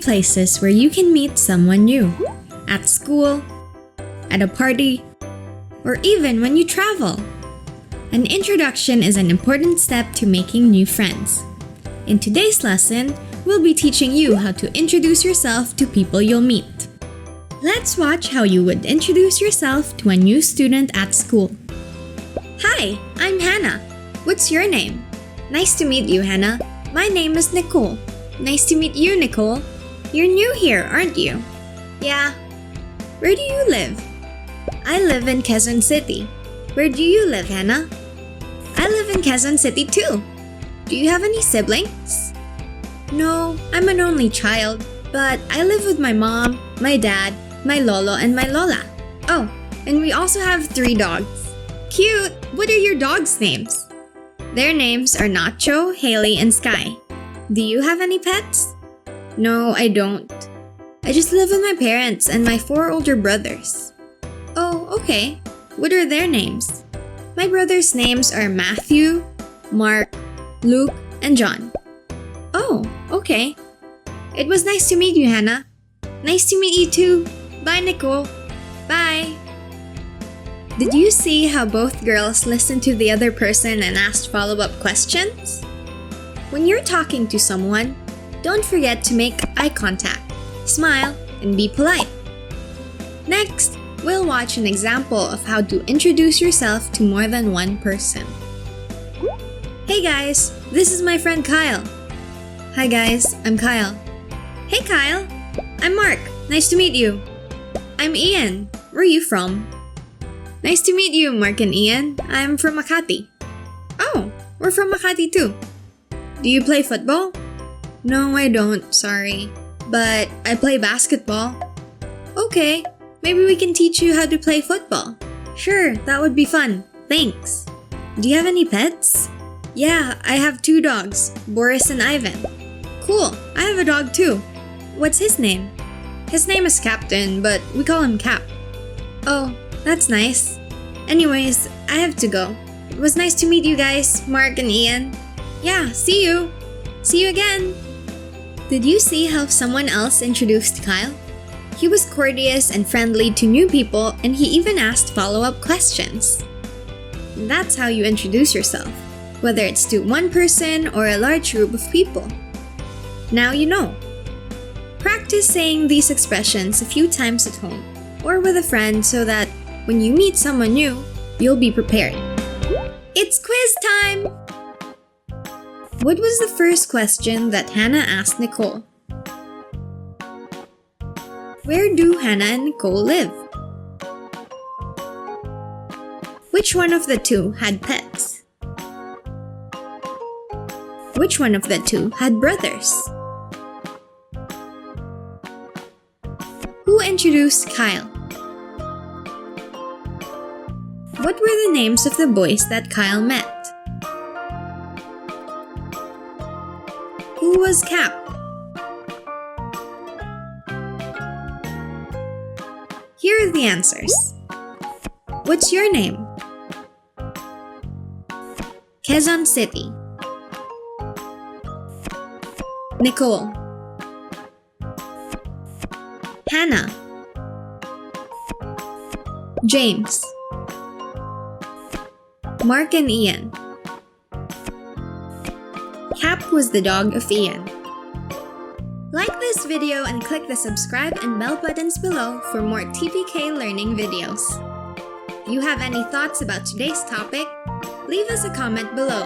places where you can meet someone new. At school, at a party, or even when you travel. An introduction is an important step to making new friends. In today's lesson, we'll be teaching you how to introduce yourself to people you'll meet. Let's watch how you would introduce yourself to a new student at school. Hi, I'm Hannah. What's your name? Nice to meet you, Hannah. My name is Nicole. Nice to meet you, Nicole. You're new here, aren't you? Yeah. Where do you live? I live in Quezon City. Where do you live, Hannah? I live in Quezon City too. Do you have any siblings? No, I'm an only child, but I live with my mom, my dad, my lolo, and my lola. Oh, and we also have 3 dogs. Cute! What are your dogs' names? Their names are Nacho, Haley, and Sky. Do you have any pets? No, I don't. I just live with my parents and my 4 older brothers. Oh, okay. What are their names? My brothers' names are Matthew, Mark, Luke, and John. Oh, okay. It was nice to meet you, Hannah. Nice to meet you too. Bye, Nicole. Bye. Did you see how both girls listened to the other person and asked follow-up questions? When you're talking to someone, don't forget to make eye contact, smile, and be polite. Next, we'll watch an example of how to introduce yourself to more than one person. Hey guys, this is my friend Kyle. Hi guys, I'm Kyle. Hey Kyle, I'm Mark. Nice to meet you. I'm Ian. Where are you from? Nice to meet you, Mark and Ian. I'm from Makati. Oh, we're from Makati too. Do you play football? No, I don't, sorry. But I play basketball. Okay, maybe we can teach you how to play football. Sure, that would be fun. Thanks. Do you have any pets? Yeah, I have 2 dogs, Boris and Ivan. Cool, I have a dog too. What's his name? His name is Captain, but we call him Cap. Oh, that's nice. Anyways, I have to go. It was nice to meet you guys, Mark and Ian. Yeah, see you. See you again. Did you see how someone else introduced Kyle? He was courteous and friendly to new people, and he even asked follow-up questions. That's how you introduce yourself, whether it's to one person or a large group of people. Now you know. Practice saying these expressions a few times at home or with a friend so that when you meet someone new, you'll be prepared. It's quiz time! What was the first question that Hannah asked Nicole? Where do Hannah and Nicole live? Which one of the 2 had pets? Which one of the 2 had brothers? Who introduced Kyle? What were the names of the boys that Kyle met? Who was Cap? Here are the answers. What's your name? Quezon City. Nicole. Hannah. James. Mark and Ian. Cap was the dog of Ian. Like this video and click the subscribe and bell buttons below for more TPK Learning videos. If you have any thoughts about today's topic, leave us a comment below.